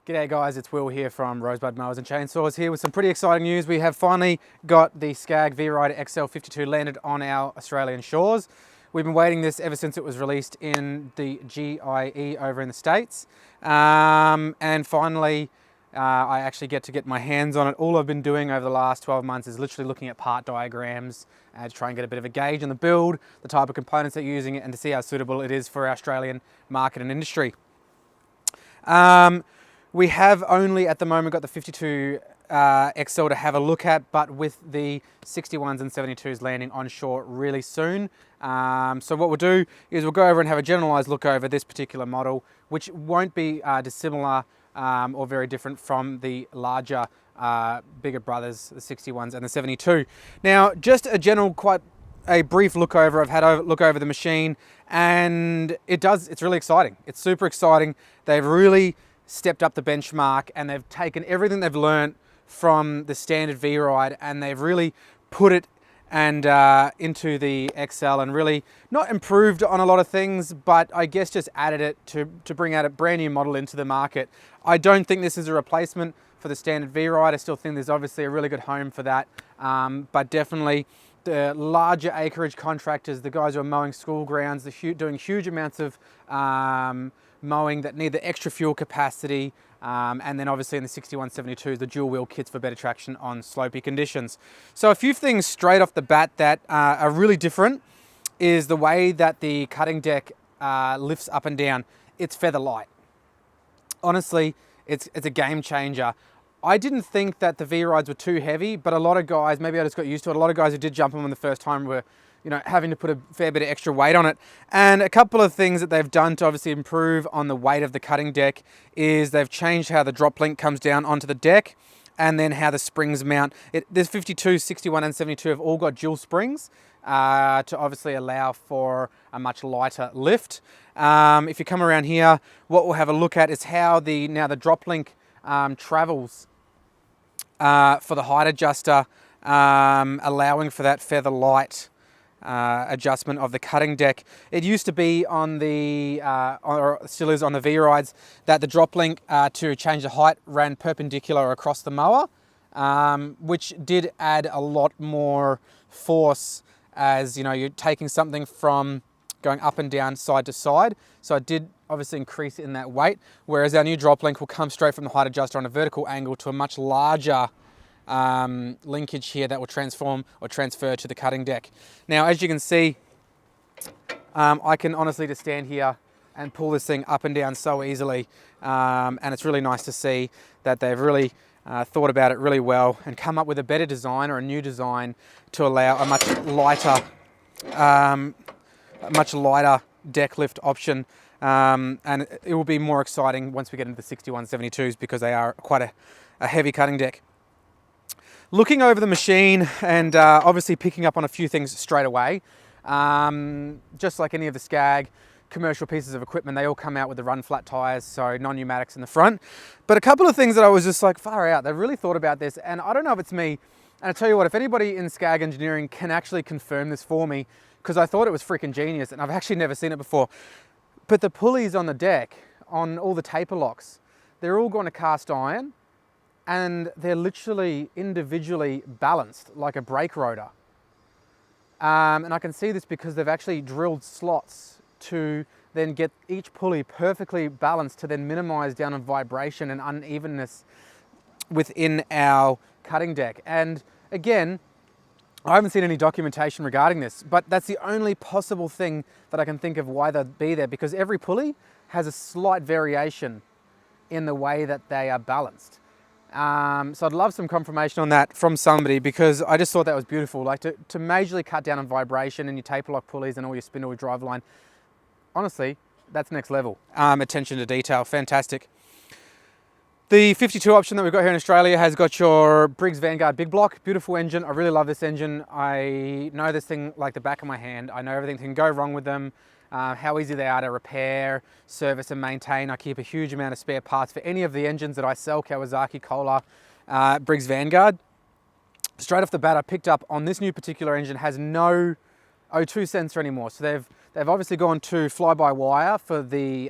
G'day guys, it's Will here from Rosebud Mowers and Chainsaws here with some pretty exciting news. We have finally got the SCAG V-Ride XL 52 landed on our Australian shores. We've been waiting this ever since it was released in the GIE over in the States. And finally, I actually get to get my hands on it. All I've been doing over the last 12 months is literally looking at part diagrams to try and get a bit of a gauge on the build, the type of components that you're using it, and to see how suitable it is for our Australian market and industry. We have only at the moment got the 52 XL to have a look at, but with the 61s and 72s landing on shore really soon. So what we'll do is we'll go over and have a generalized look over this particular model, which won't be dissimilar or very different from the larger, bigger brothers, the 61s and the 72. Now, just a general, quite a brief look over. I've had a look over the machine, and it's really exciting. It's super exciting. They've really stepped up the benchmark, and they've taken everything they've learned from the standard V-Ride and they've really put it into the XL and really not improved on a lot of things, but I guess just added it to bring out a brand new model into the market. I don't think this is a replacement for the standard V-Ride. I still think there's obviously a really good home for that, but definitely the larger acreage contractors, the guys who are mowing school grounds, doing huge amounts of mowing that need the extra fuel capacity, and then obviously in the 6172s, the dual wheel kits for better traction on slopey conditions. So a few things straight off the bat that are really different is the way that the cutting deck lifts up and down. It's feather light. Honestly, it's a game changer. I didn't think that the V-Rides were too heavy, but a lot of guys, maybe I just got used to it, a lot of guys who did jump on them the first time were having to put a fair bit of extra weight on it. And a couple of things that they've done to obviously improve on the weight of the cutting deck is they've changed how the drop link comes down onto the deck and then how the springs mount. There's 52, 61 and 72 have all got dual springs to obviously allow for a much lighter lift. If you come around here, what we'll have a look at is how the drop link travels for the height adjuster, allowing for that feather light adjustment of the cutting deck. It used to be on the, or still is on the V-Rides, that the drop link to change the height ran perpendicular across the mower, which did add a lot more force as you're taking something from going up and down side to side. So it did obviously increase in that weight, whereas our new drop link will come straight from the height adjuster on a vertical angle to a much larger linkage here that will transform or transfer to the cutting deck. Now, as you can see, I can honestly just stand here and pull this thing up and down so easily, and it's really nice to see that they've really thought about it really well and come up with a better design or a new design to allow a much lighter deck lift option, and it will be more exciting once we get into the 6172s because they are quite a heavy cutting deck. Looking over the machine and obviously picking up on a few things straight away, just like any of the SCAG commercial pieces of equipment, they all come out with the run flat tires, so non-pneumatics in the front. But a couple of things that I was just like, far out, they've really thought about this, and I don't know if it's me, and I tell you what, if anybody in SCAG engineering can actually confirm this for me, because I thought it was freaking genius, and I've actually never seen it before, but the pulleys on the deck, on all the taper locks, they're all going to cast iron, and they're literally individually balanced like a brake rotor. And I can see this because they've actually drilled slots to then get each pulley perfectly balanced to then minimize down on vibration and unevenness within our cutting deck. And again, I haven't seen any documentation regarding this, but that's the only possible thing that I can think of why they'd be there, because every pulley has a slight variation in the way that they are balanced. So I'd love some confirmation on that from somebody, because I just thought that was beautiful. Like to majorly cut down on vibration in your taper lock pulleys and all your spindle driveline. Honestly, that's next level. Attention to detail, fantastic. The 52 option that we've got here in Australia has got your Briggs Vanguard big block, beautiful engine. I really love this engine. I know this thing like the back of my hand. I know everything can go wrong with them. How easy they are to repair, service and maintain. I keep a huge amount of spare parts for any of the engines that I sell, Kawasaki, Kohler, Briggs Vanguard. Straight off the bat, I picked up on this new particular engine has no O2 sensor anymore. So They've obviously gone to fly-by-wire for the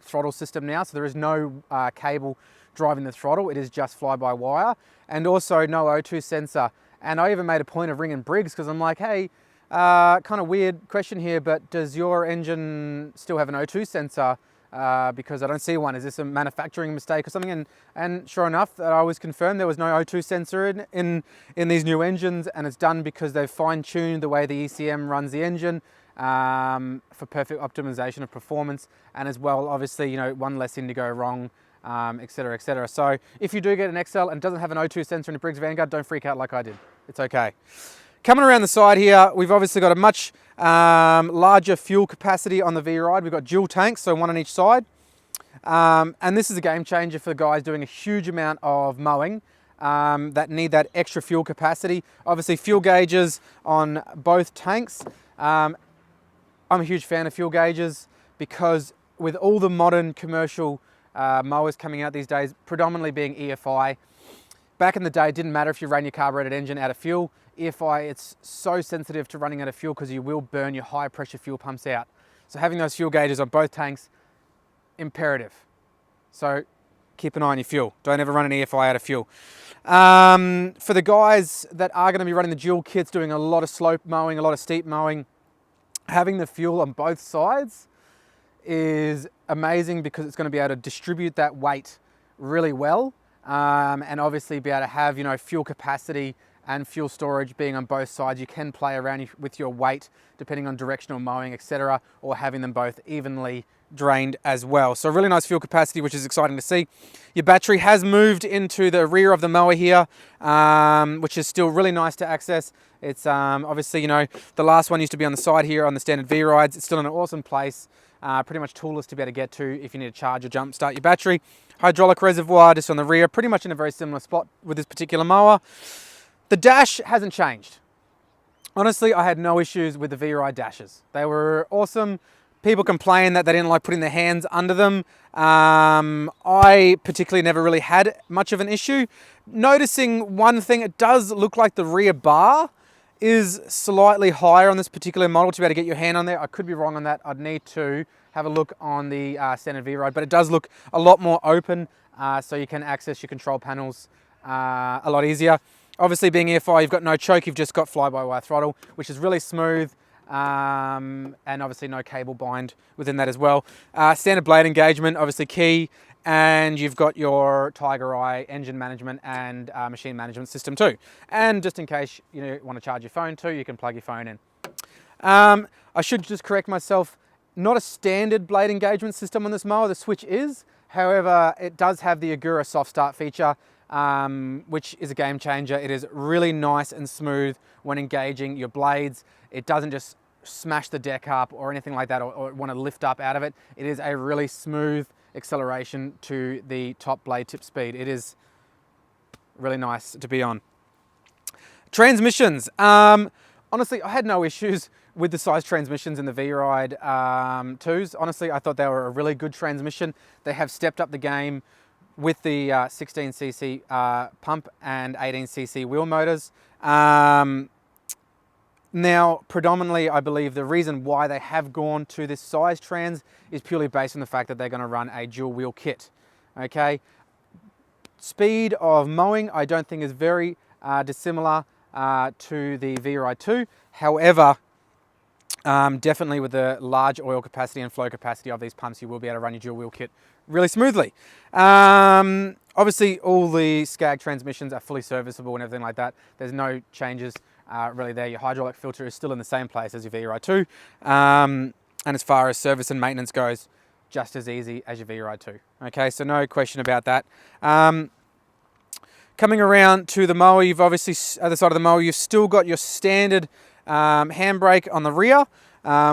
throttle system now, so there is no cable driving the throttle, it is just fly-by-wire, and also no O2 sensor. And I even made a point of ringing Briggs because I'm like, hey, kind of weird question here, but does your engine still have an O2 sensor? Because I don't see one. Is this a manufacturing mistake or something? And sure enough, I was confirmed there was no O2 sensor in these new engines, and it's done because they've fine-tuned the way the ECM runs the engine for perfect optimization of performance, and as well, obviously, you know, one less thing to go wrong, etc., etc. So if you do get an XL and it doesn't have an O2 sensor in a Briggs Vanguard, don't freak out like I did. It's okay. Coming around the side here, we've obviously got a much larger fuel capacity on the V-Ride. We've got dual tanks, so one on each side. And this is a game changer for guys doing a huge amount of mowing that need that extra fuel capacity. Obviously, fuel gauges on both tanks. I'm a huge fan of fuel gauges because with all the modern commercial mowers coming out these days, predominantly being EFI, back in the day, it didn't matter if you ran your carbureted engine out of fuel. EFI, it's so sensitive to running out of fuel because you will burn your high pressure fuel pumps out. So having those fuel gauges on both tanks, imperative. So keep an eye on your fuel. Don't ever run an EFI out of fuel. For the guys that are going to be running the dual kits, doing a lot of slope mowing, a lot of steep mowing, having the fuel on both sides is amazing because it's going to be able to distribute that weight really well, and obviously be able to have, you know, fuel capacity and fuel storage being on both sides. You can play around with your weight depending on directional mowing, etc., or having them both evenly drained as well. So really nice fuel capacity, which is exciting to see. Your battery has moved into the rear of the mower here, which is still really nice to access. It's obviously, you know, the last one used to be on the side here on the standard V-Rides. It's still in an awesome place, pretty much toolless to be able to get to if you need to charge or jump start your battery. Hydraulic reservoir just on the rear, pretty much in a very similar spot with this particular mower. The dash hasn't changed. Honestly, I had no issues with the V-Ride dashes. They were awesome. People complain that they didn't like putting their hands under them. I particularly never really had much of an issue. Noticing one thing, it does look like the rear bar is slightly higher on this particular model to be able to get your hand on there. I could be wrong on that. I'd need to have a look on the standard V-Ride, but it does look a lot more open, so you can access your control panels a lot easier. Obviously, being EFI, you've got no choke, you've just got fly-by-wire throttle, which is really smooth, and obviously no cable bind within that as well. Standard blade engagement, obviously key, and you've got your Tiger Eye engine management and machine management system too. And just in case you want to charge your phone too, you can plug your phone in. I should just correct myself, not a standard blade engagement system on this mower, the switch is. However, it does have the Agura soft start feature, which is a game changer. It is really nice and smooth when engaging your blades. It doesn't just smash the deck up or anything like that, or want to lift up out of it. It is a really smooth acceleration to the top blade tip speed. It is really nice to be on. Transmissions. Honestly, I had no issues with the size transmissions in the V-Ride 2s. Honestly, I thought they were a really good transmission. They have stepped up the game with the 16cc pump and 18cc wheel motors. Now, predominantly, I believe the reason why they have gone to this size trans is purely based on the fact that they're going to run a dual wheel kit. Okay, speed of mowing I don't think is very dissimilar to the V-Ride 2. However, definitely with the large oil capacity and flow capacity of these pumps, you will be able to run your dual wheel kit really smoothly. Obviously, all the SCAG transmissions are fully serviceable and everything like that. There's no changes really there. Your hydraulic filter is still in the same place as your V-Ride 2. And as far as service and maintenance goes, just as easy as your V-Ride 2. Okay, so no question about that. Coming around to the mower, you've obviously, other side of the mower, you've still got your standard handbrake on the rear,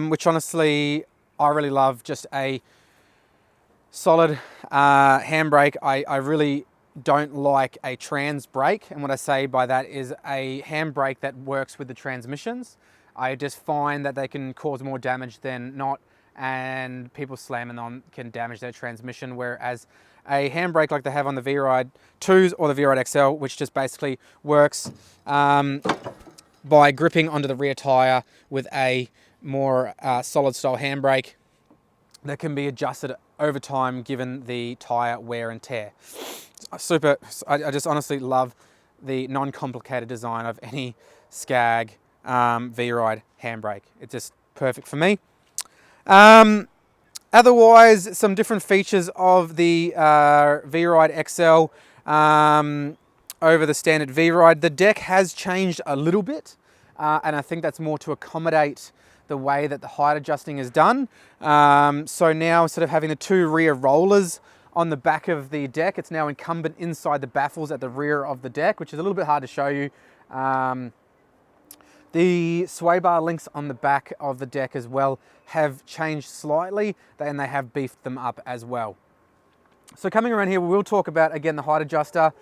which honestly, I really love. Just a solid handbrake. I really don't like a trans brake, and what I say by that is a handbrake that works with the transmissions. I just find that they can cause more damage than not, and people slamming on can damage their transmission, whereas a handbrake like they have on the V-Ride 2s or the V-Ride XL, which just basically works by gripping onto the rear tyre with a more solid style handbrake that can be adjusted over time given the tyre wear and tear. Super, I just honestly love the non-complicated design of any SCAG V-Ride handbrake. It's just perfect for me. Otherwise, some different features of the V-Ride XL over the standard V-Ride. The deck has changed a little bit, and I think that's more to accommodate the way that the height adjusting is done. So now, instead of having the two rear rollers on the back of the deck, it's now incumbent inside the baffles at the rear of the deck, which is a little bit hard to show you. The sway bar links on the back of the deck as well have changed slightly, and they have beefed them up as well. So coming around here, we will talk about, again, the height adjuster.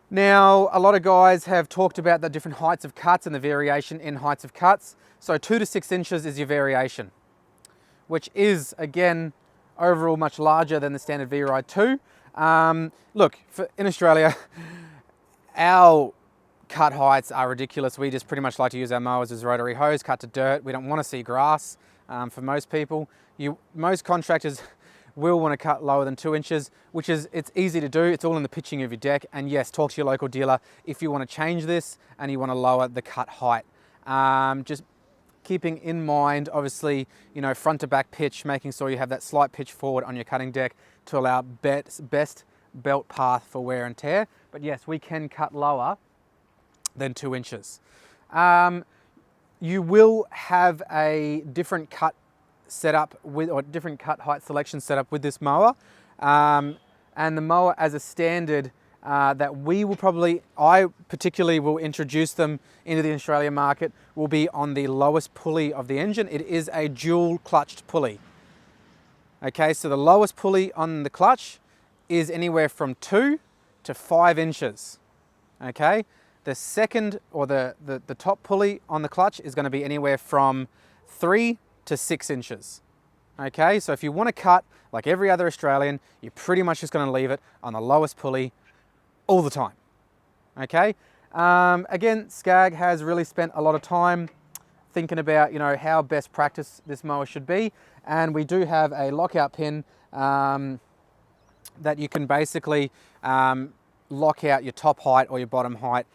Now, a lot of guys have talked about the different heights of cuts and the variation in heights of cuts. So 2 to 6 inches is your variation, which is, again, overall much larger than the standard V-Ride 2. Look, in Australia, our cut heights are ridiculous. We just pretty much like to use our mowers as rotary hose, cut to dirt. We don't want to see grass for most people. Most contractors will want to cut lower than 2 inches, which is, it's easy to do. It's all in the pitching of your deck. And yes, talk to your local dealer if you want to change this and you want to lower the cut height. Just keeping in mind, obviously, you know, front to back pitch, making sure you have that slight pitch forward on your cutting deck to allow best belt path for wear and tear. But yes, we can cut lower than 2 inches. You will have a different cut setup with, or different cut height selection setup with this mower. And the mower as a standard that we will probably, I particularly will introduce them into the Australian market, will be on the lowest pulley of the engine. It is a dual clutched pulley. Okay, so the lowest pulley on the clutch is anywhere from 2 to 5 inches. Okay, the second, or the top pulley on the clutch is going to be anywhere from 3 to 6 inches. Okay, so if you want to cut like every other Australian, you're pretty much just going to leave it on the lowest pulley all the time. Okay, again, SCAG has really spent a lot of time thinking about, you know, how best practice this mower should be, and we do have a lockout pin that you can basically lock out your top height or your bottom height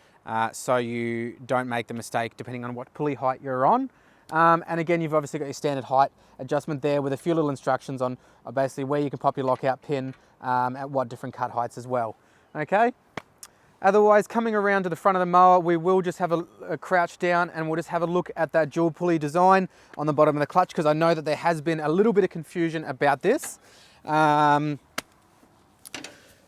so you don't make the mistake depending on what pulley height you're on. And again, you've obviously got your standard height adjustment there with a few little instructions on basically where you can pop your lockout pin at what different cut heights as well. Okay. Otherwise, coming around to the front of the mower, we will just have a crouch down and we'll just have a look at that dual pulley design on the bottom of the clutch, because I know that there has been a little bit of confusion about this.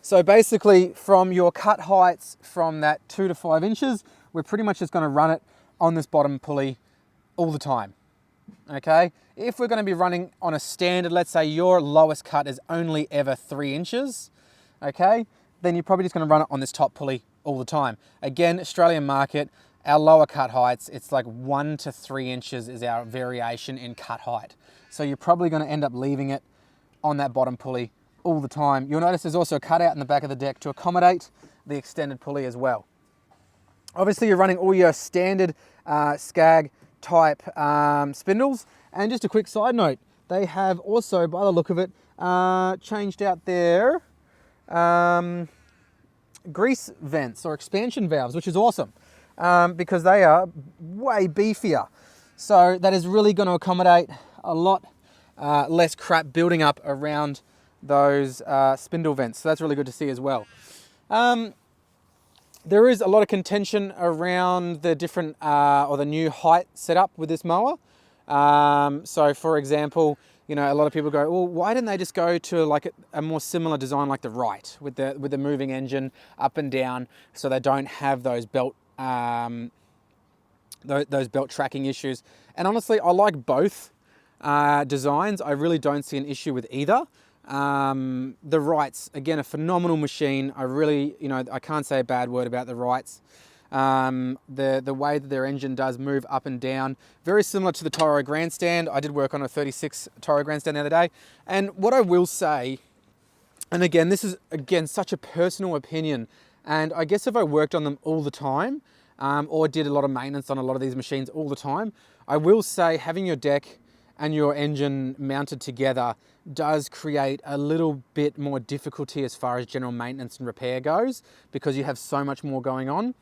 So basically, from your cut heights from that 2 to 5 inches, we're pretty much just going to run it on this bottom pulley all the time. Okay, if we're going to be running on a standard, let's say your lowest cut is only ever 3 inches, okay, then you're probably just going to run it on this top pulley all the time. Again, Australian market, our lower cut heights, it's like 1 to 3 inches is our variation in cut height. So you're probably going to end up leaving it on that bottom pulley all the time. You'll notice there's also a cutout in the back of the deck to accommodate the extended pulley as well. Obviously, you're running all your standard SCAG type spindles. And just a quick side note, they have also, by the look of it, changed out their grease vents or expansion valves, which is awesome because they are way beefier. So that is really going to accommodate a lot less crap building up around those spindle vents. So that's really good to see as well. There is a lot of contention around the different or the new height setup with this mower. So for example, you know, a lot of people go, well, why didn't they just go to like a more similar design like the right with the moving engine up and down, so they don't have those belt tracking issues? And honestly, I like both designs. I really don't see an issue with either. The Wrights, again, a phenomenal machine. I really, you know, I can't say a bad word about the Wrights. The way that their engine does move up and down, very similar to the Toro Grandstand. I did work on a 36 Toro Grandstand the other day. And what I will say, and again, this is, again, such a personal opinion, and I guess if I worked on them all the time, or did a lot of maintenance on a lot of these machines all the time, I will say having your deck and your engine mounted together does create a little bit more difficulty as far as general maintenance and repair goes, because you have so much more going on.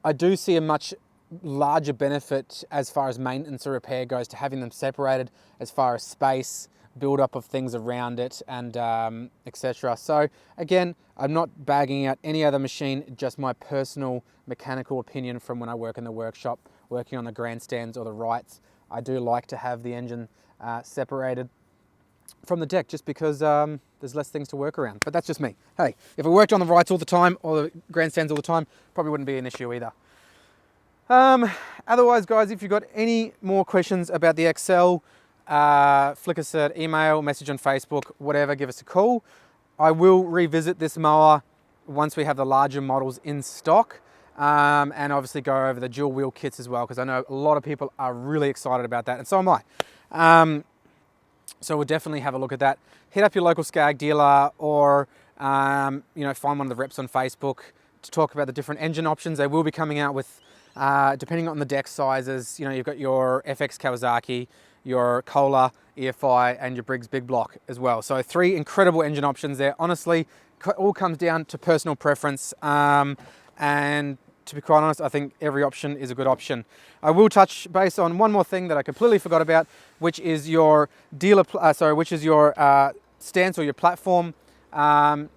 I do see a much larger benefit as far as maintenance or repair goes to having them separated as far as space, build up of things around it, and etc. So again, I'm not bagging out any other machine, just my personal mechanical opinion from when I work in the workshop, working on the grandstands or the rights. I do like to have the engine separated from the deck, just because there's less things to work around. But that's just me. Hey, if I worked on the rights all the time or the grandstands all the time, probably wouldn't be an issue either. Otherwise, guys, if you've got any more questions about the XL, flick us an email, message on Facebook, whatever, give us a call. I will revisit this mower once we have the larger models in stock, and obviously go over the dual wheel kits as well, because I know a lot of people are really excited about that, and so am I. So we'll definitely have a look at that. Hit up your local SCAG dealer, or find one of the reps on Facebook to talk about the different engine options. They will be coming out with, depending on the deck sizes, you've got your FX Kawasaki, your Kohler EFI, and your Briggs Big Block as well. So 3 incredible engine options there. Honestly, all comes down to personal preference. And to be quite honest, I think every option is a good option. I will touch base on one more thing that I completely forgot about, which is your stance or your platform. It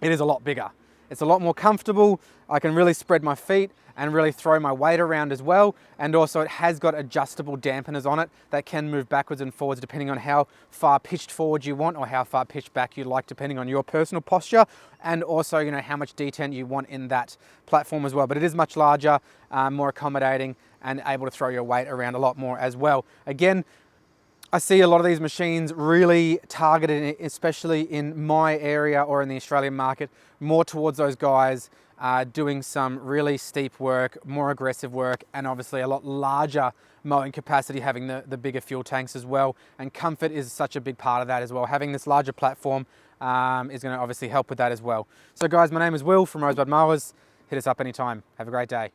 is a lot bigger. It's a lot more comfortable. I can really spread my feet and really throw my weight around as well. And also it has got adjustable dampeners on it that can move backwards and forwards depending on how far pitched forward you want or how far pitched back you like, depending on your personal posture, and also how much detent you want in that platform as well. But it is much larger, more accommodating, and able to throw your weight around a lot more as well. Again, I see a lot of these machines really targeted, especially in my area or in the Australian market, more towards those guys doing some really steep work, more aggressive work, and obviously a lot larger mowing capacity, having the bigger fuel tanks as well. And comfort is such a big part of that as well. Having this larger platform is going to obviously help with that as well. So guys, my name is Will from Rosebud Mowers. Hit us up anytime. Have a great day.